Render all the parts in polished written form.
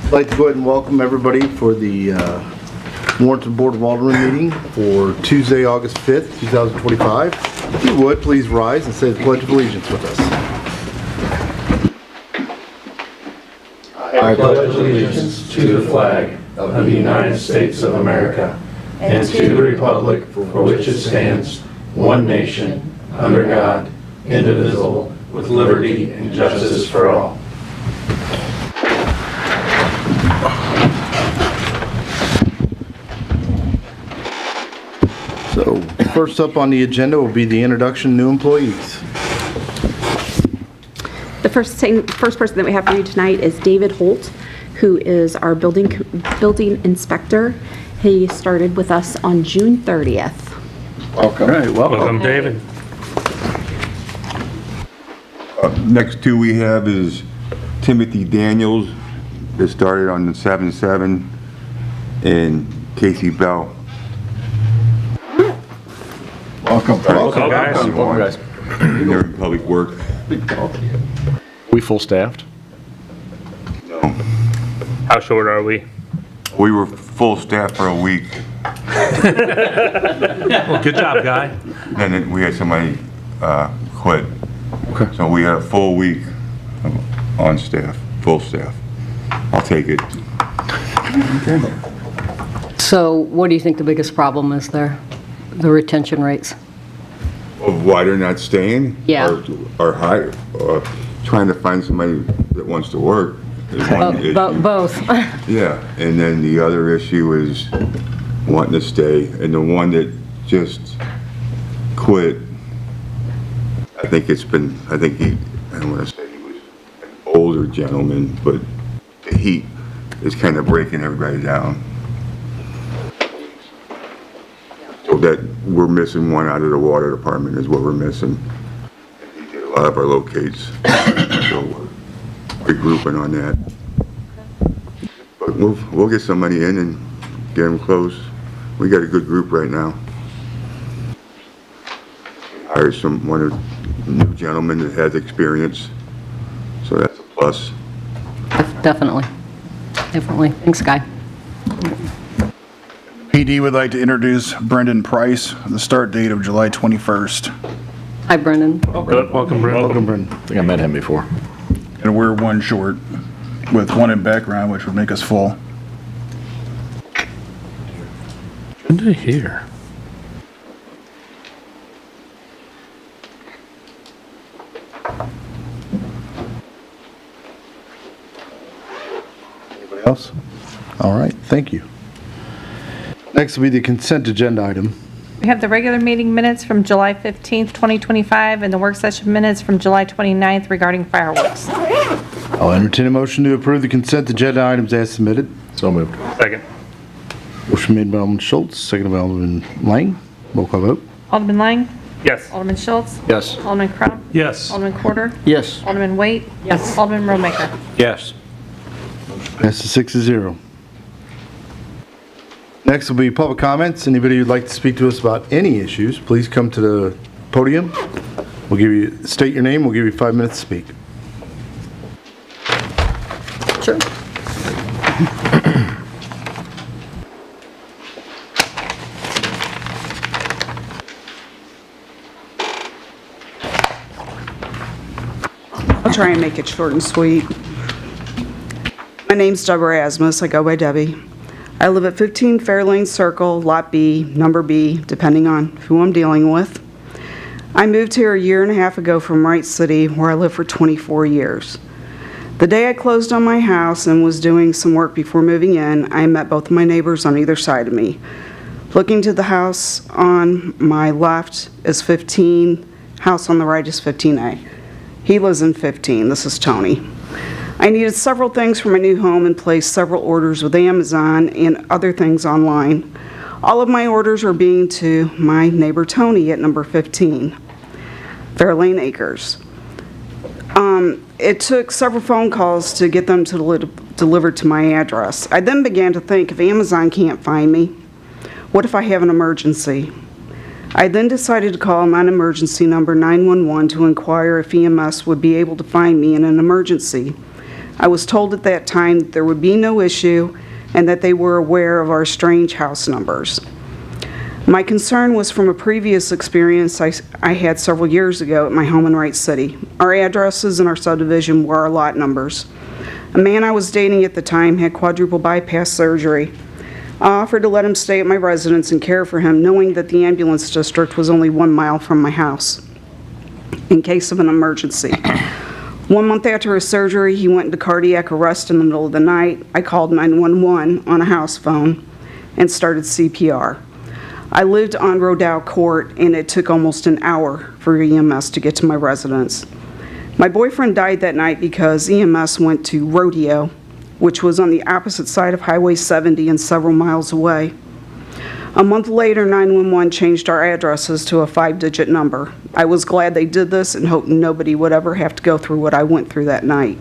I'd like to go ahead and welcome everybody for the Warrenton Board of Alderman meeting for Tuesday, August 5th, 2025. If you would, please rise and say the Pledge of Allegiance with us. I pledge allegiance to the flag of the United States of America and to the republic for which it stands, one nation, under God, indivisible, with liberty and justice for all. So, first up on the agenda will be the introduction of new employees. The first person that we have for you tonight is David Holt, who is our building inspector. He started with us on June 30th. Welcome. All right, Welcome, David. Next two we have is Timothy Daniels, that started on the 7/7, and Casey Bell. Welcome. Welcome, guys. Welcome, guys. They're in public work. We full staffed? No. How short are we? We were full staff for a week. Well, good job, guy. Then we had somebody quit. Okay. So we had a full week on staff, full staff. I'll take it. So what do you think the biggest problem is there? The retention rates? Of why they're not staying? Yeah. Or hire, trying to find somebody that wants to work is one issue. Both. Yeah, and then the other issue is wanting to stay, and the one that just quit, I think he, I don't want to say he was an older gentleman, but the heat is kind of breaking everybody down. So that we're missing one out of the water department is what we're missing. He did a lot of our locates, so we're regrouping on that. But we'll get somebody in and get them close. We got a good group right now. Hired one of the new gentlemen that has experience, so that's a plus. Definitely. Thanks, Guy. PD would like to introduce Brendan Price, the start date of July 21st. Hi, Brendan. Welcome, Brent. Welcome, Brendan. I think I met him before. And we're one short, with one in background, which would make us full. Good to hear. Anybody else? All right, thank you. Next will be the consent agenda item. We have the regular meeting minutes from July 15th, 2025, and the work session minutes from July 29th regarding fireworks. I'll entertain a motion to approve the consent agenda items as submitted. So moved. Second. Motion made by Alderman Schultz, seconded by Alderman Lang. Roll call vote. Alderman Lang? Yes. Alderman Schultz? Yes. Alderman Crum? Yes. Alderman Quarter? Yes. Alderman Waite? Yes. Alderman Romaker? Yes. Passes 6-0. Next will be public comments. Anybody who'd like to speak to us about any issues, please come to the podium. State your name, we'll give you 5 minutes to speak. Sure. I'll try and make it short and sweet. My name's Deborah Asmus. I go by Debbie. I live at 15 Fairlane Circle, Lot B, number B, depending on who I'm dealing with. I moved here a year and a half ago from Wright City, where I lived for 24 years. The day I closed on my house and was doing some work before moving in, I met both of my neighbors on either side of me. Looking to the house on my left is 15, house on the right is 15A. He lives in 15. This is Tony. I needed several things for my new home and placed several orders with Amazon and other things online. All of my orders are being to my neighbor Tony at number 15, Fairlane Acres. It took several phone calls to get them delivered to my address. I then began to think, if Amazon can't find me, what if I have an emergency? I then decided to call non-emergency number 911 to inquire if EMS would be able to find me in an emergency. I was told at that time there would be no issue and that they were aware of our strange house numbers. My concern was from a previous experience I had several years ago at my home in Wright City. Our addresses in our subdivision were our lot numbers. A man I was dating at the time had quadruple bypass surgery. I offered to let him stay at my residence and care for him, knowing that the ambulance district was only 1 mile from my house, in case of an emergency. 1 month after his surgery, he went into cardiac arrest in the middle of the night. I called 911 on a house phone and started CPR. I lived on Rodale Court, and it took almost an hour for EMS to get to my residence. My boyfriend died that night because EMS went to Rodeo, which was on the opposite side of Highway 70 and several miles away. A month later, 911 changed our addresses to a 5-digit number. I was glad they did this and hoped nobody would ever have to go through what I went through that night.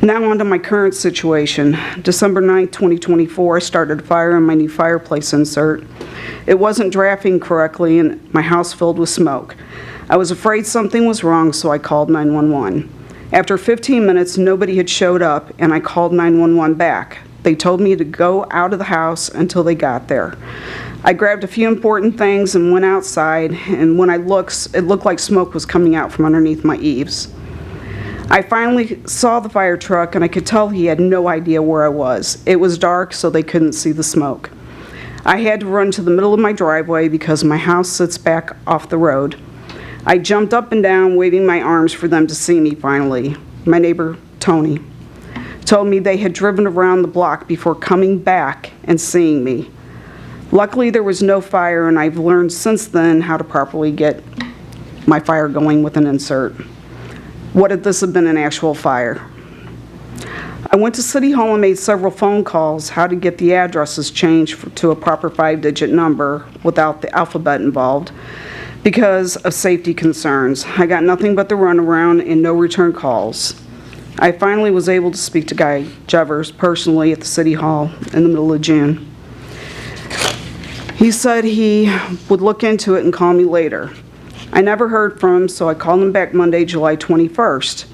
Now on to my current situation. December 9, 2024, I started a fire in my new fireplace insert. It wasn't drafting correctly and my house filled with smoke. I was afraid something was wrong, so I called 911. After 15 minutes, nobody had showed up, and I called 911 back. They told me to go out of the house until they got there. I grabbed a few important things and went outside, and when I looked, it looked like smoke was coming out from underneath my eaves. I finally saw the fire truck, and I could tell he had no idea where I was. It was dark, so they couldn't see the smoke. I had to run to the middle of my driveway because my house sits back off the road. I jumped up and down, waving my arms for them to see me finally. My neighbor, Tony, told me they had driven around the block before coming back and seeing me. Luckily, there was no fire, and I've learned since then how to properly get my fire going with an insert. What if this had been an actual fire? I went to City Hall and made several phone calls how to get the addresses changed to a proper 5-digit number without the alphabet involved because of safety concerns. I got nothing but the runaround and no return calls. I finally was able to speak to Guy Jevers personally at the City Hall in the middle of June. He said he would look into it and call me later. I never heard from him, so I called him back Monday, July 21st.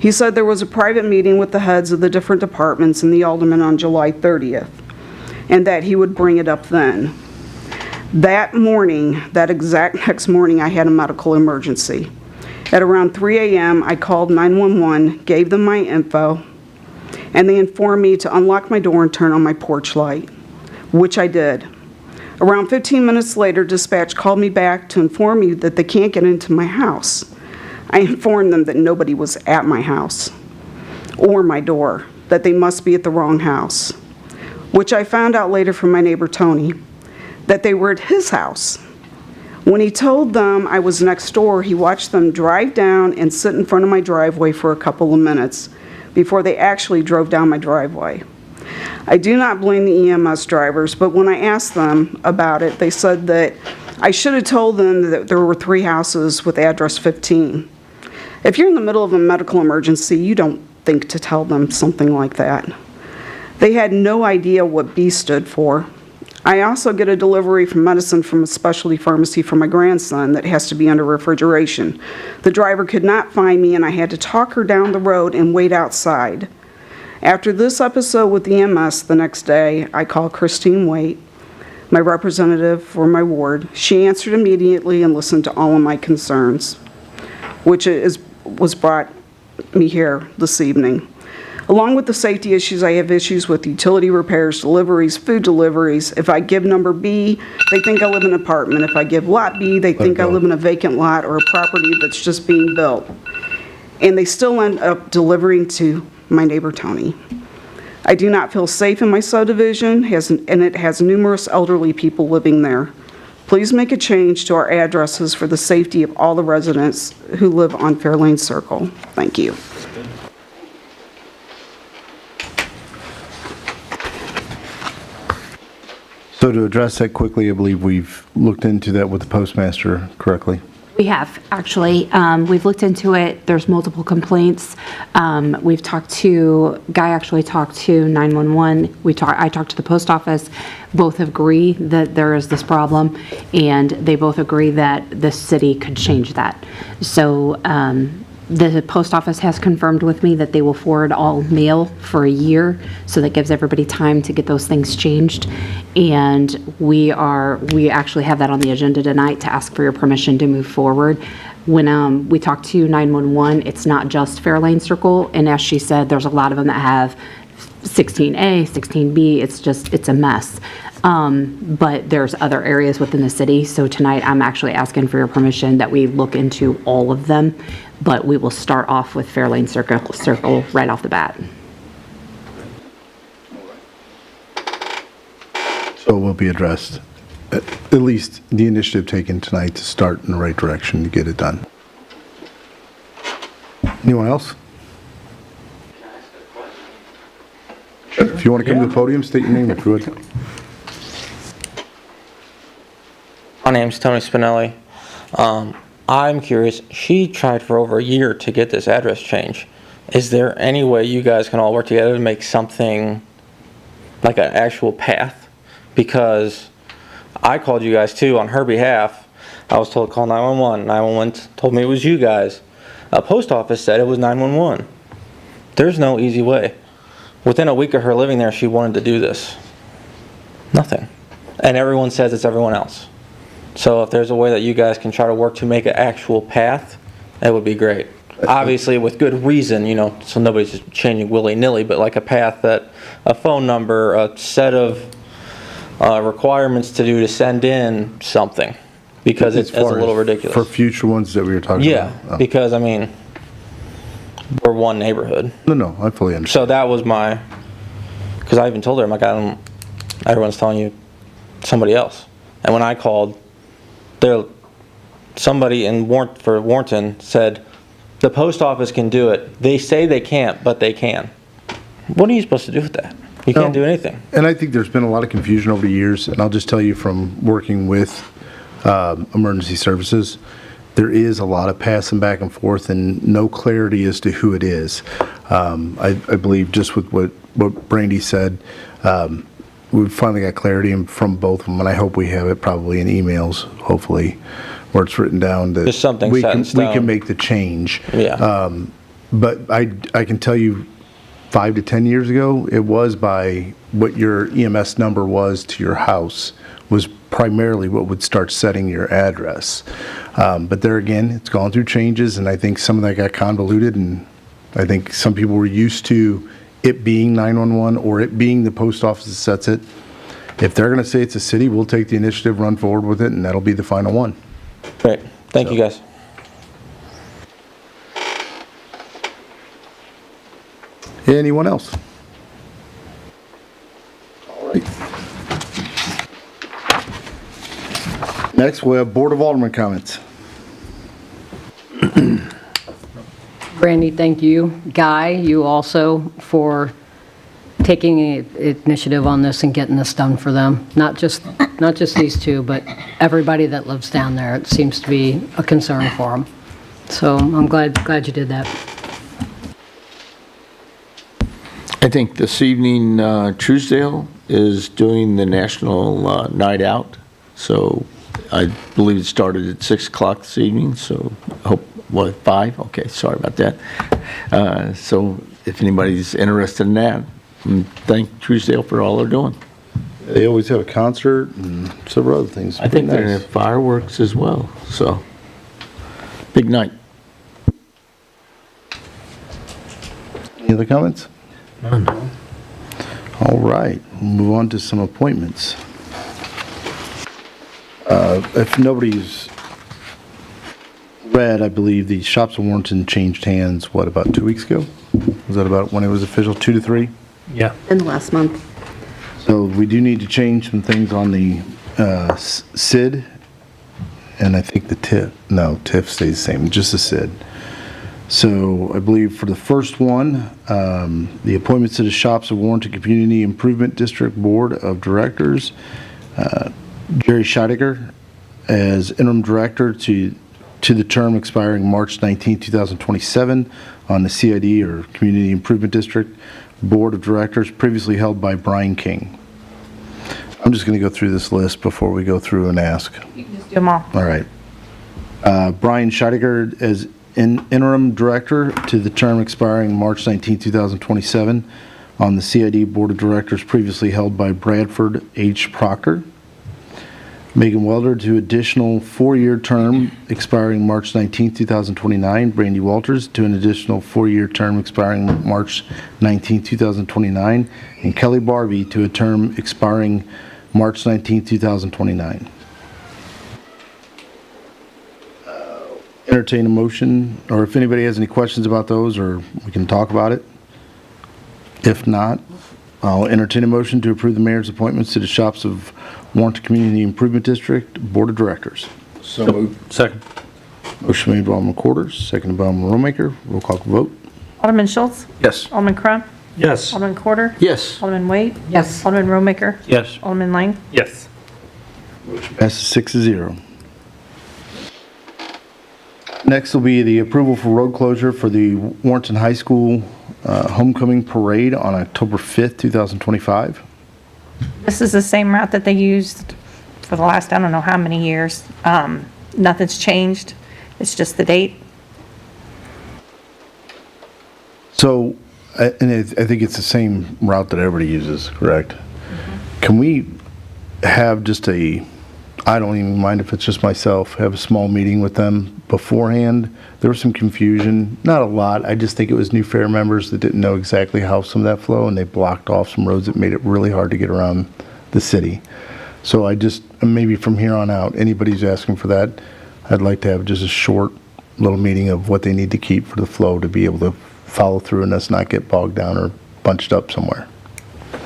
He said there was a private meeting with the heads of the different departments and the Alderman on July 30th, and that he would bring it up then. That morning, that exact next morning, I had a medical emergency. At around 3 a.m., I called 911, gave them my info, and they informed me to unlock my door and turn on my porch light, which I did. Around 15 minutes later, dispatch called me back to inform me that they can't get into my house. I informed them that nobody was at my house or my door, that they must be at the wrong house, which I found out later from my neighbor Tony, that they were at his house. When he told them I was next door, he watched them drive down and sit in front of my driveway for a couple of minutes before they actually drove down my driveway. I do not blame the EMS drivers, but when I asked them about it, they said that I should have told them that there were 3 houses with address 15. If you're in the middle of a medical emergency, you don't think to tell them something like that. They had no idea what B stood for. I also get a delivery from medicine from a specialty pharmacy for my grandson that has to be under refrigeration. The driver could not find me, and I had to talk her down the road and wait outside. After this episode with EMS the next day, I called Christine Waite, my representative for my ward. She answered immediately and listened to all of my concerns, which was brought me here this evening. Along with the safety issues, I have issues with utility repairs, deliveries, food deliveries. If I give number B, they think I live in an apartment. If I give lot B, they think I live in a vacant lot or a property that's just being built. And they still end up delivering to my neighbor Tony. I do not feel safe in my subdivision, and it has numerous elderly people living there. Please make a change to our addresses for the safety of all the residents who live on Fairlane Circle. Thank you. So to address that quickly, I believe we've looked into that with the postmaster correctly. We have, actually. We've looked into it. There's multiple complaints. We've talked to, Guy actually talked to 911. I talked to the post office. Both agree that there is this problem, and they both agree that the city could change that. So The post office has confirmed with me that they will forward all mail for a year, so that gives everybody time to get those things changed. And we actually have that on the agenda tonight to ask for your permission to move forward. When we talked to 911, it's not just Fairlane Circle, and as she said, there's a lot of them that have 16A, 16B, it's a mess. But there's other areas within the city, so tonight I'm actually asking for your permission that we look into all of them, but we will start off with Fairlane Circle right off the bat. So it will be addressed, at least the initiative taken tonight to start in the right direction to get it done. Anyone else? If you want to come to the podium, state your name if you would. My name's Tony Spinelli. I'm curious, she tried for over a year to get this address change. Is there any way you guys can all work together to make something like an actual path? Because I called you guys too on her behalf. I was told to call 911. 911 told me it was you guys. A post office said it was 911. There's no easy way. Within a week of her living there, she wanted to do this. Nothing. And everyone says it's everyone else. So if there's a way that you guys can try to work to make an actual path, that would be great. Obviously with good reason, you know, so nobody's just changing willy-nilly, but like a path that, a phone number, a set of requirements to do to send in something. Because it's a little ridiculous. For future ones that we were talking about? Yeah, because I mean, we're one neighborhood. No, I fully understand. So that was my, because I even told her, I'm like, everyone's telling you somebody else. And when I called, somebody in Warrenton said, the post office can do it. They say they can't, but they can. What are you supposed to do with that? You can't do anything. And I think there's been a lot of confusion over the years, and I'll just tell you from working with emergency services, there is a lot of passing back and forth and no clarity as to who it is. I believe just with what Brandy said, we've finally got clarity from both of them, and I hope we have it probably in emails, hopefully, where it's written down that Just something we set in can stone. make the change. Yeah. But I can tell you 5 to 10 years ago, it was by what your EMS number was to your house was primarily what would start setting your address. But there again, it's gone through changes, and I think some of that got convoluted, and I think some people were used to it being 911 or it being the post office that sets it. If they're going to say it's a city, we'll take the initiative, run forward with it, and that'll be the final one. Great. Thank you guys. Anyone else? All right. Next, we have Board of Alderman comments. Brandy, thank you. Guy, you also for taking initiative on this and getting this done for them. Not just these two, but everybody that lives down there. It seems to be a concern for them. So I'm glad you did that. I think this evening, Truesdale is doing the National Night Out. So I believe it started at 6 o'clock this evening, so I hope, 5? Okay, sorry about that. So if anybody's interested in that, thank Truesdale for all they're doing. They always have a concert and several other things. I think they're going to have fireworks as well, so big night. Any other comments? None. All right, we'll move on to some appointments. If nobody's read, I believe the Shops of Warrenton changed hands, about 2 weeks ago? Was that about when it was official, 2 to 3? Yeah. In the last month. So we do need to change some things on the SID, and I think the TIF. No, TIF stays the same, just the SID. So I believe for the first one, the appointments to the Shops of Warrenton Community Improvement District Board of Directors, Jerry Scheidegger as interim director to the term expiring March 19, 2027 on the CID or Community Improvement District Board of Directors, previously held by Brian King. I'm just going to go through this list before we go through and ask. You can just do them all. All right. Brian Scheidegger as interim director to the term expiring March 19, 2027 on the CID Board of Directors previously held by Bradford H. Proctor. Megan Welder to additional 4-year term expiring March 19, 2029. Brandy Walters to an additional 4-year term expiring March 19, 2029. And Kelly Barbie to a term expiring March 19, 2029. Entertain a motion, or if anybody has any questions about those, or we can talk about it. If not, I'll entertain a motion to approve the mayor's appointments to the Shops of Warrenton Community Improvement District Board of Directors. So moved. Second. Motion made by Alderman Quarters, seconded by Alderman Rollmaker. Roll call vote. Alderman Schultz? Yes. Alderman Crum? Yes. Alderman Quarter? Yes. Alderman Wade? Yes. Alderman Romaker? Yes. Alderman Lang? Yes. Passes 6-0. Next will be the approval for road closure for the Warrenton High School Homecoming Parade on October 5th, 2025. This is the same route that they used for the last, I don't know how many years. Nothing's changed. It's just the date. So, I think it's the same route that everybody uses, correct? Can we have just I don't even mind if it's just myself, have a small meeting with them beforehand? There was some confusion, not a lot. I just think it was new fair members that didn't know exactly how some of that flow, and they blocked off some roads that made it really hard to get around the city. So maybe from here on out, anybody's asking for that, I'd like to have just a short little meeting of what they need to keep for the flow to be able to follow through and us not get bogged down or bunched up somewhere.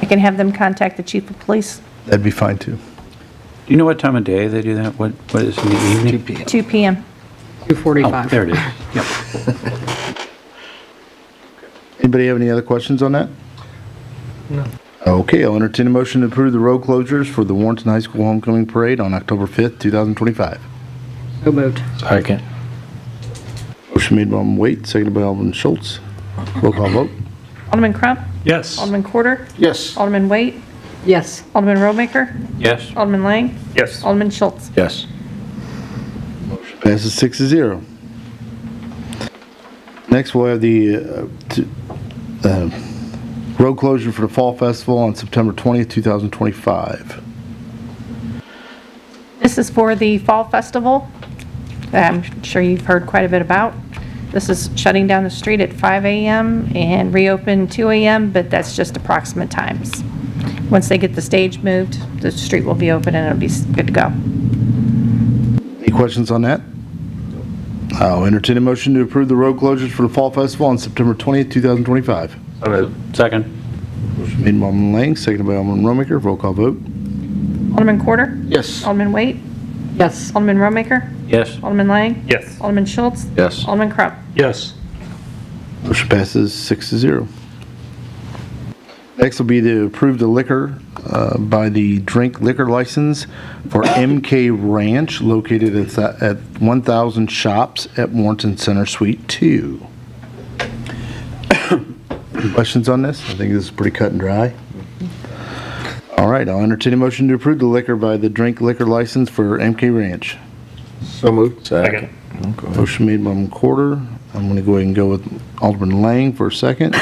I can have them contact the chief of police. That'd be fine too. Do you know what time of day they do that? What is in the evening? 2 p.m. 2 p.m. 2:45. Oh, there it is. Yep. Anybody have any other questions on that? No. Okay, I'll entertain a motion to approve the road closures for the Warrenton High School Homecoming Parade on October 5th, 2025. So moved. Second. Motion made by Alderman Waite, seconded by Alderman Schultz. Roll call vote. Alderman Crum? Yes. Alderman Quarter? Yes. Alderman Wade? Yes. Alderman Romaker? Yes. Alderman Lang? Yes. Alderman Schultz? Yes. Passes 6-0. Next, we'll have the road closure for the Fall Festival on September 20th, 2025. This is for the Fall Festival that I'm sure you've heard quite a bit about. This is shutting down the street at 5 a.m. and reopen 2 a.m., but that's just approximate times. Once they get the stage moved, the street will be open and it'll be good to go. Any questions on that? I'll entertain a motion to approve the road closures for the Fall Festival on September 20th, 2025. Second. Motion made by Alderman Lang, seconded by Alderman Romaker. Roll call vote. Alderman Quarter? Yes. Alderman Wade? Yes. Alderman Romaker? Yes. Alderman Lang? Yes. Alderman Schultz? Yes. Alderman Crum? Yes. Motion passes 6-0. Next will be to approve the liquor by the drink liquor license for MK Ranch located at 1,000 Shops at Warrenton Center Suite 2. Questions on this? I think this is pretty cut and dry. All right, I'll entertain a motion to approve the liquor by the drink liquor license for MK Ranch. So moved. Second. Motion made by Alderman Quarter. I'm going to go ahead and go with Alderman Lang for a second.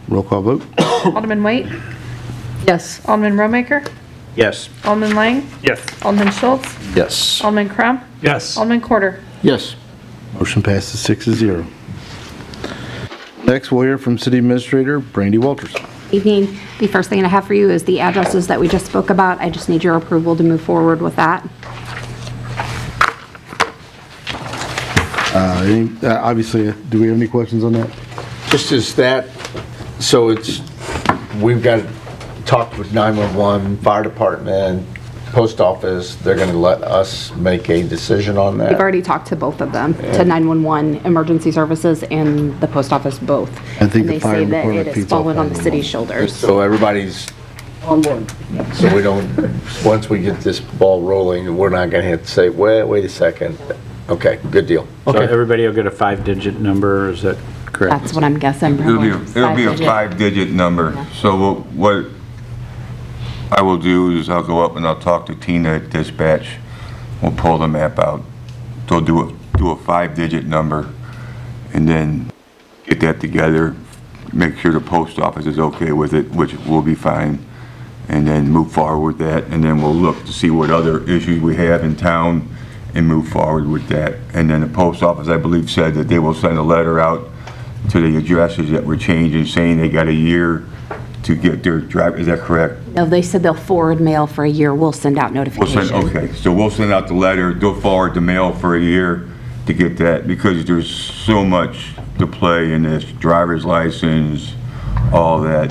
Roll call vote. Alderman Wade? Yes. Alderman Romaker? Yes. Alderman Lang? Yes. Alderman Schultz? Yes. Alderman Crum? Yes. Alderman Quarter? Yes. Motion passes 6-0. Next, we'll hear from City Administrator Brandy Walters. Evening. The first thing I have for you is the addresses that we just spoke about. I just need your approval to move forward with that. Obviously, do we have any questions on that? Just as that, so we've got talked with 911, fire department, post office, they're going to let us make a decision on We've that? already talked to both of them, to 911, Emergency Services, and the post office both. I think the And fire they say that department it is feeds off falling on the 911. city's shoulders. So everybody's On board. So we don't, once we get this ball rolling, we're not gonna have to say, wait a second. Okay, good deal. So everybody will get a 5-digit number, is that correct? That's what I'm guessing. It'll be, probably it'll be a 5-digit. 5-digit number. So what I will do is I'll go up and I'll talk to Tina at dispatch. We'll pull the map out. They'll do a 5-digit number, and then get that together, make sure the post office is okay with it, which will be fine, and then move forward with that, and then we'll look to see what other issues we have in town and move forward with that. And then the post office, I believe, said that they will send a letter out to the addresses that were changing, saying they got a year to get their drive, is that correct? No, they said they'll forward mail for a year. We'll send out We'll notification. send, okay, so we'll send out the letter, they'll forward the mail for a year to get that, because there's so much to play in this, driver's license, all that,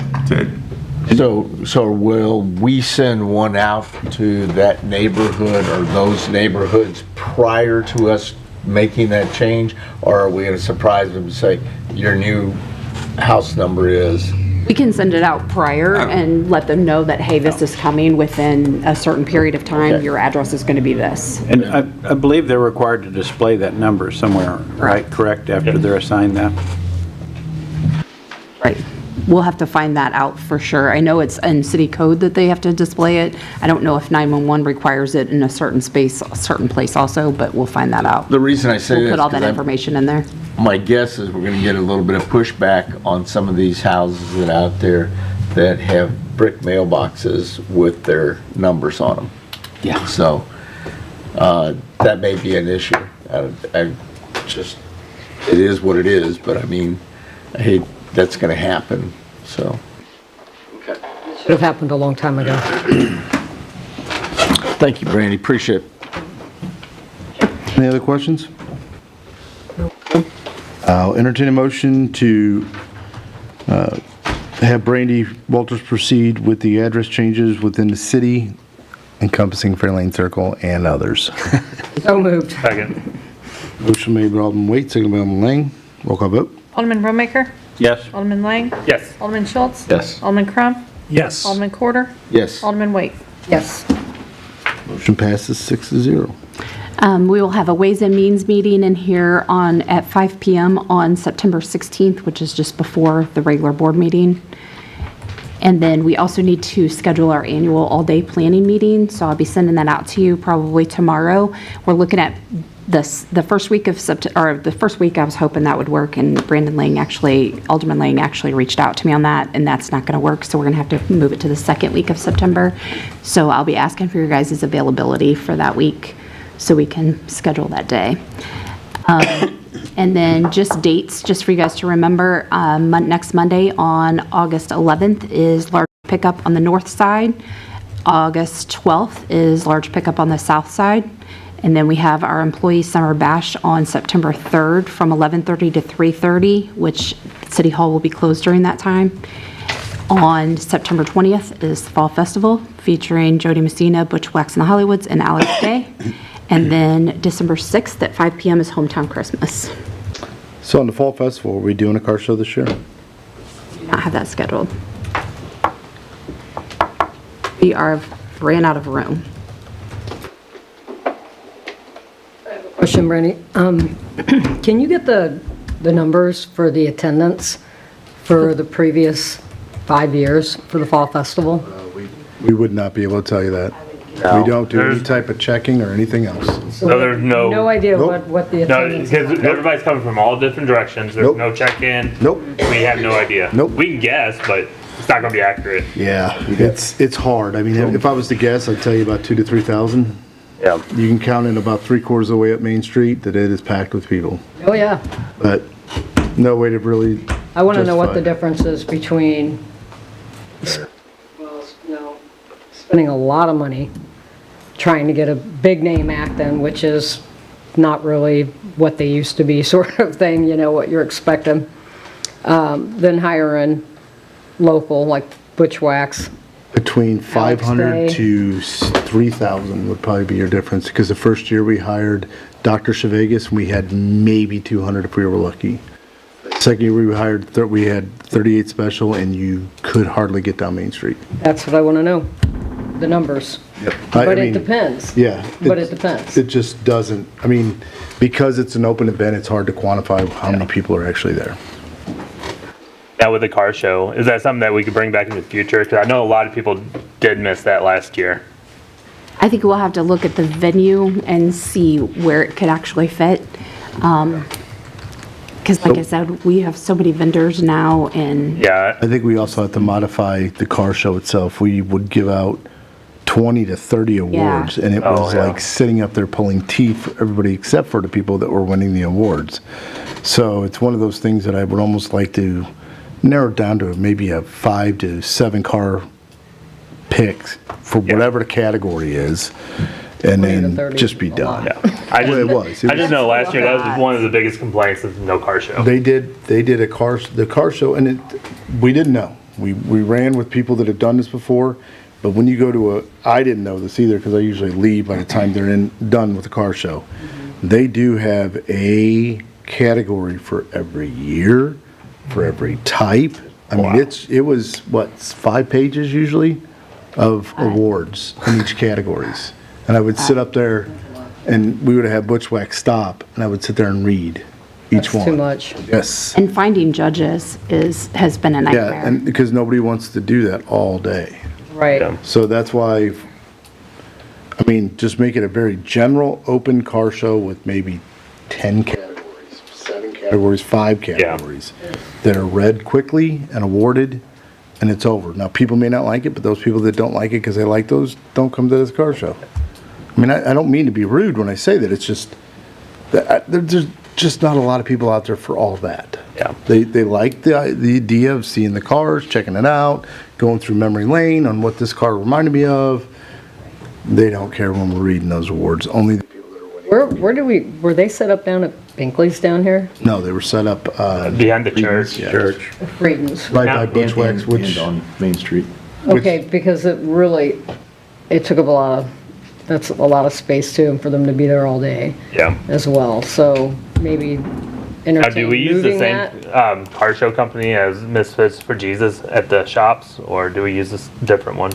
So will we send one out to that neighborhood or those neighborhoods prior to us making that change? Or are we gonna surprise them and say, your new house number is? We can send it out prior and let them know that, hey, this is coming within a certain period of time. Okay. Your address is going to be this. And I believe they're required to display that number somewhere, right? Correct, after they're assigned that? Right. We'll have to find that out for sure. I know it's in city code that they have to display it. I don't know if 911 requires it in a certain space, a certain place also, but we'll find that out. The reason I say We'll this put all is that 'cause information in there. my guess is we're gonna get a little bit of pushback on some of these houses that are out there that have brick mailboxes with their numbers on them. Yeah. So, that may be an issue. I just, it is what it is, but I mean, I hate that's gonna happen, so. Should have happened a long time ago. Thank you, Brandy, appreciate it. Any other questions? I'll entertain a motion to have Brandy Walters proceed with the address changes within the city encompassing Fairlane Circle and others. So moved. Second. Motion made by Alderman Waite, seconded by Alderman Lang. Roll call vote. Alderman Romaker? Yes. Alderman Lang? Yes. Alderman Schultz? Yes. Alderman Crump? Yes. Alderman Corder? Yes. Alderman Waite? Yes. Motion passes 6-0. We will have a Ways and Means meeting in here at 5 PM on September 16th, which is just before the regular board meeting. And then we also need to schedule our annual all-day planning meeting, so I'll be sending that out to you probably tomorrow. We're looking at the first week of September, or the first week I was hoping that would work, and Alderman Lang actually reached out to me on that, and that's not gonna work, so we're gonna have to move it to the second week of September. So I'll be asking for your guys' availability for that week, so we can schedule that day. And then just dates, just for you guys to remember, next Monday on August 11th is large pickup on the north side. August 12th is large pickup on the south side. And then we have our employee summer bash on September 3rd from 11:30 to 3:30, which City Hall will be closed during that time. On September 20th is the Fall Festival featuring Jody Messina, Butch Wax and the Hollywoods, and Alex Day. And then December 6th at 5 PM is Hometown Christmas. So on the Fall Festival, are we doing a car show this year? Not have that scheduled. We ran out of room. Question, Brandy. Can you get the numbers for the attendance for the previous 5 years for the Fall Festival? We would not be able to tell you that. We don't do any type of checking or anything else. No, there's no. No idea Nope. what the No, attendance because is. everybody's coming from all different directions. There's Nope. no check-in. Nope. We have no idea. Nope. We can guess, but it's not gonna be accurate. Yeah, it's hard. I mean, if I was to guess, I'd tell you about 2,000 to 3,000. Yeah. You can count in about 3/4 of the way up Main Street that it is packed with people, Oh, yeah. but no way to really. I want to know what the justify. difference is between, spending a lot of money trying to get a big name act in, which is not really what they used to be sort of thing, what you're expecting, then hiring local, like Butch Wax. Between 500 Day. to 3,000 would probably be your difference, because the first year we hired Dr. Chevegas, and we had maybe 200 if we were lucky. Second year we hired, we had 38 special, and you could hardly get down Main Street. That's what I want to know, the numbers. I But it mean, depends. Yeah. But it depends. It just doesn't, I mean, because it's an open event, it's hard to quantify how many people are actually there. Now with the car show, is that something that we could bring back in the future? Because I know a lot of people did miss that last year. I think we'll have to look at the venue and see where it could actually fit. Because like I said, we have so many vendors now and Yeah, I think we also have to modify the car show itself. We would give out 20 to 30 awards, and it Oh, was yeah. like sitting up there pulling teeth for everybody except for the people that were winning the awards. So it's one of those things that I would almost like to narrow it down to maybe a 5 to 7 car picks for whatever the category is, and 20 to then 30 just be is a done. lot. I just, Well, it was. It I just was- know last year that was one of the biggest complaints of no car show. They did the car show, and we didn't know. We ran with people that have done this before, but when you go to I didn't know this either because I usually leave by the time they're done with the car show. They do have a category for every year, for every type. I mean, it was, what, 5 pages usually of awards in each categories. And I would sit up there, and we would have Bushwhack stop, and I would sit there and read each That's one. too much. Yes. and finding judges has been a Yeah, nightmare. and because nobody wants to do that all day. Right. Yeah. So that's why, I mean, just make it a very general, open car show with maybe 10 categories, 7 categories, 5 categories that are read quickly and awarded, and it's over. Now, people may not like it, but those people that don't like it because they like those don't come to this car show. I mean, I don't mean to be rude when I say that. It's just, there's just not a lot of people out there for all that. Yeah. They like the idea of seeing the cars, checking it out, going through memory lane on what this car reminded me of. They don't care when we're reading those awards. Only the people that are winning. Were they set up down at Binkley's down here? No, they were set up Behind the church. Church. Creighton's. right by And- Bushwhack's, which And on Main Street. Okay, because it took up that's a lot of space too, and for them to be there all day Yeah. as well. So maybe Now, entertain do we use the moving same that. car show company as Misfits for Jesus at the shops, or do we use this different one?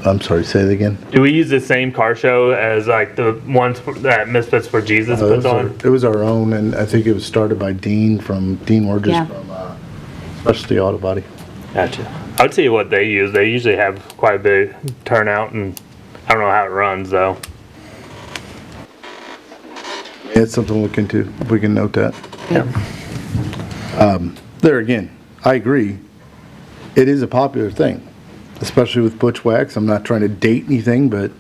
I'm sorry, say it again. Do we use the same car show as like the ones that Misfits for Jesus puts on? It was our own, and I think it was started by Dean Wurgis Yeah. from Specialty Auto Body. Gotcha. I would see what they use. They usually have quite a big turnout, and I don't know how it runs though. Yeah, it's something to look into, if we can note that. Yeah. There again, I agree. It is a popular thing, especially with Bushwhacks. I'm not trying to date anything, but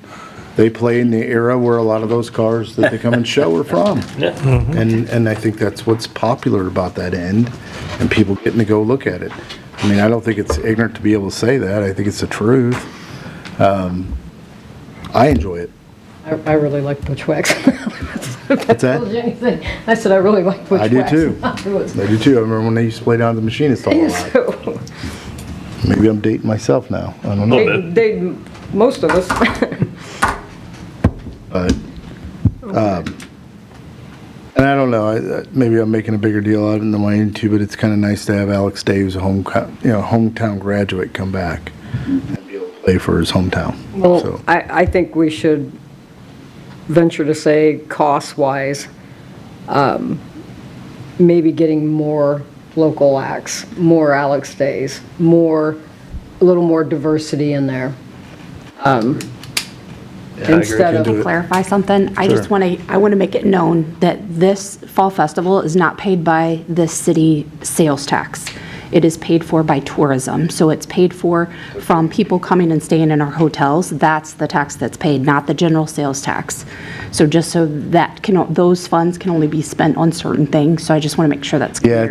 they play in the era where a lot of those cars that they come and show are from. Yeah. And I think that's what's popular about that end, and people getting to go look at it. I mean, I don't think it's ignorant to be able to say that. I think it's the truth. I enjoy it. I really like Bushwhacks. What's that? Told you anything. I said I really like Bushwhacks. I do too. It was- I do too. I remember when they used to play down at the machinist all a lot. So, Maybe I'm dating myself now. I don't know. Little bit. they, most of us. But, and I don't know, maybe I'm making a bigger deal out of it than I need to, but it's kind of nice to have Alex Dave's hometown graduate come back and be able to play for his hometown. Well, So, I think we should venture to say, cost-wise, maybe getting more local acts, more Alex Days, a little more diversity in there. Instead To of, clarify something, I just Sure. I want to make it known that this fall festival is not paid by the city sales tax. It is paid for by tourism, so it's paid for from people coming and staying in our hotels. That's the tax that's paid, not the general sales tax. So just so that those funds can only be spent on certain things, so I just want to make sure that's clear. yeah,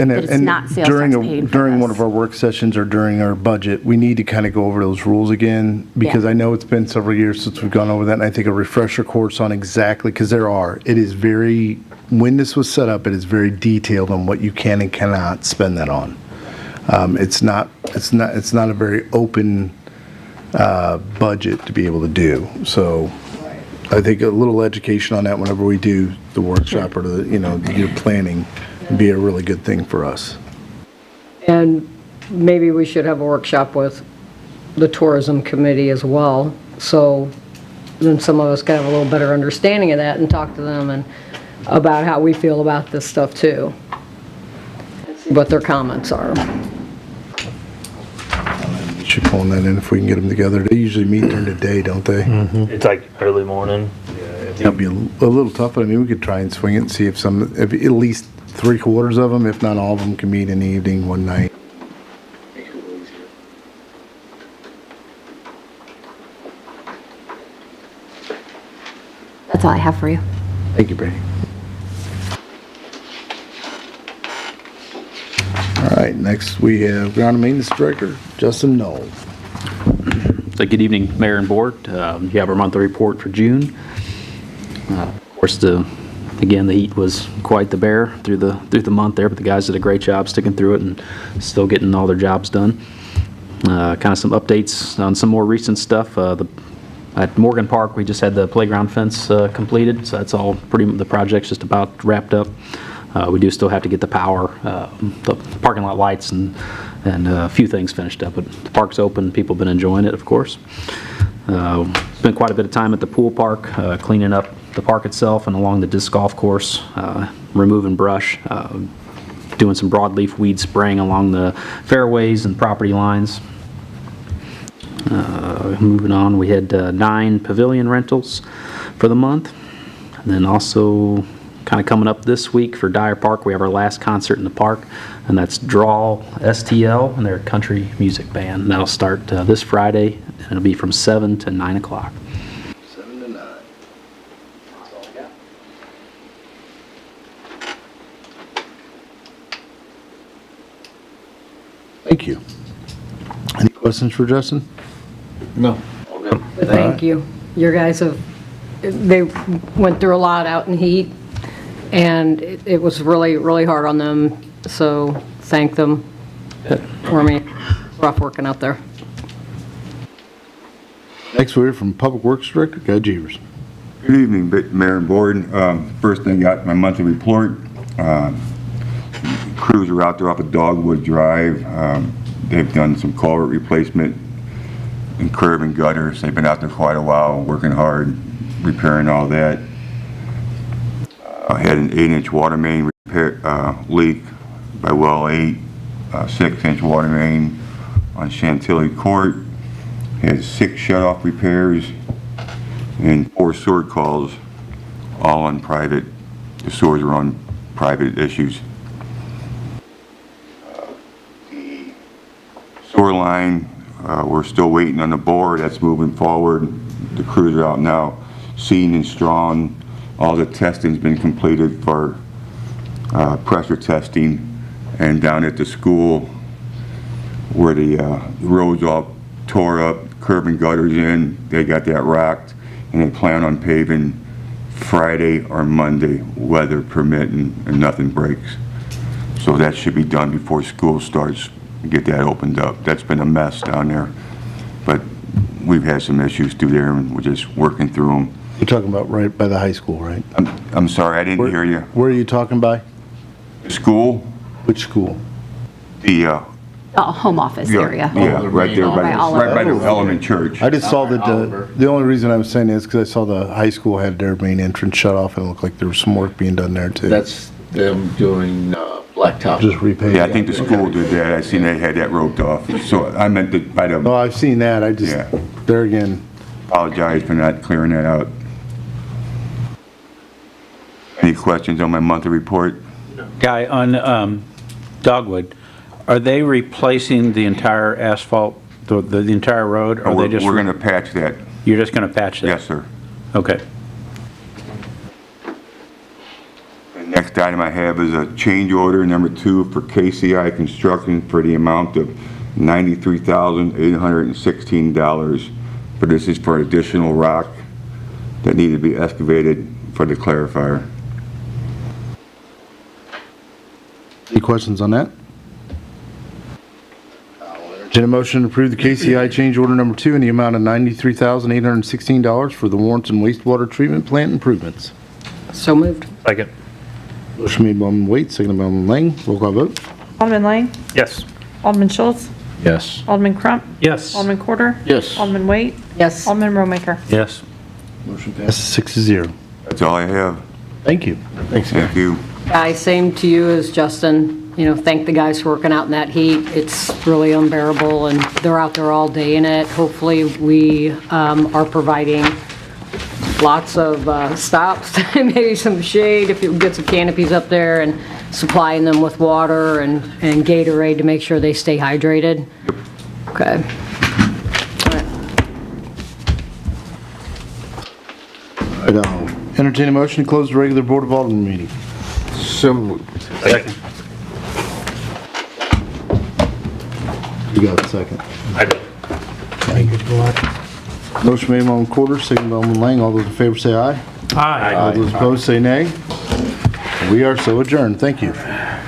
That it's not sales tax paid for during one this. of our work sessions or during our budget, we need to kind of go over those rules again, because Yeah. I know it's been several years since we've gone over that, and I think a refresher course on exactly, because it is very, when this was set up, it is very detailed on what you can and cannot spend that on. It's not a very open budget to be able to do. So I think a little education on that whenever we do the workshop or the year planning would be a really good thing for us. and maybe we should have a workshop with the tourism committee as well, so then some of us can have a little better understanding of that and talk to them and about how we feel about this stuff too. See what their comments are. We should phone that in if we can get them together. They usually meet during the day, don't they? It's like early morning. It'd be a little tough, but I mean, we could try and swing it and see if at least 3/4 of them, if not all of them, can meet in the evening one night. That's all I have for you. Thank you, Brady. All right, next we have Ground and Maintenance Director, Justin Knoll. So good evening, Mayor and Board. You have our monthly report for June. Of course, again, the heat was quite the bear through the month there, but the guys did a great job sticking through it and still getting all their jobs done. Kind of some updates on some more recent stuff. At Morgan Park, we just had the playground fence completed, so that's all the project's just about wrapped up. We do still have to get the power, the parking lot lights and a few things finished up, but the park's open. People have been enjoying it, of course. Spent quite a bit of time at the pool park, cleaning up the park itself and along the disc golf course, removing brush, doing some broadleaf weed spraying along the fairways and property lines. Moving on, we had 9 pavilion rentals for the month. And then also kind of coming up this week for Dyer Park, we have our last concert in the park, and that's Drawl STL and their country music band. And that'll start this Friday, and it'll be from 7 to 9 o'clock. 7 to 9. That's all I got. Thank you. Any questions for Justin? No. Thank you. Your guys they went through a lot out in heat, and it was really, really hard on them, so thank them for me. Rough working out there. Next, we hear from Public Works Director, Guy Jeevers. Good evening, Mayor and Board. First thing, I got my monthly report. Crews are out there off of Dogwood Drive. They've done some culvert replacement and curb and gutters. They've been out there quite a while, working hard, repairing all that. I had an 8-inch water main repair leak by well 8, 6-inch water main on Chantilly Court. Had 6 shut-off repairs and 4 sewer calls, all on private. The sewers are on private issues. The sewer line, we're still waiting on the bore. That's moving forward. The crews are out now, seeding and strong. All the testing's been completed for pressure testing. And down at the school, where the roads all tore up, curb and gutters in, they got that rocked, and they plan on paving Friday or Monday, weather permitting, and nothing breaks. So that should be done before school starts, get that opened up. That's been a mess down there, but we've had some issues through there, and we're just working through them. You're talking about right by the high school, right? I'm sorry, I didn't hear you. Where are you talking by? School? Which school? The Home office area. Yeah, right there by the Alderman Church. I just saw that the only reason I was saying is because I saw the high school had their main entrance shut off, and it looked like there was some work being done there too. That's them doing blacktop. Just repaving. Yeah, I think the school did that. I seen they had that roped off. So I meant that by the, Oh, I've seen that. I just, Yeah. there again, apologize for not clearing that out. Any questions on my monthly report? Guy, on Dogwood, are they replacing the entire asphalt, the entire road? Or are they just? We're gonna patch that. You're just gonna patch that? Yes, sir. Okay. The next item I have is a change order number 2 for KCI Construction for the amount of $93,816. But this is for additional rock that needed to be excavated for the clarifier. any questions on that? Entertain a motion to approve the KCI change order number 2 in the amount of $93,816 for the Warrenton wastewater treatment plant improvements. So moved. Second. Motion made by Alderman Waite, seconded by Alderman Lang. Roll call vote. Alderman Lang? Yes. Alderman Schultz? Yes. Alderman Crump? Yes. Alderman Quarter? Yes. Alderman Waite? Yes. Alderman Romaker? Yes. Motion passes 6-0. That's all I have. Thank you. Thank you. Guy, same to you as Justin. You know, thank the guys for working out in that heat. It's really unbearable, and they're out there all day in it. Hopefully, we are providing lots of stops, maybe some shade, if you get some canopies up there, and supplying them with water and Gatorade to make sure they stay hydrated. Okay. Right, I'll entertain a motion to close the regular Board of Alderman meeting. So moved. Second. You got a second. I did. Motion made by Alderman Quarter, second by Alderman Lang. All those in favor say aye. Aye. All those opposed say nay. We are so adjourned. Thank you.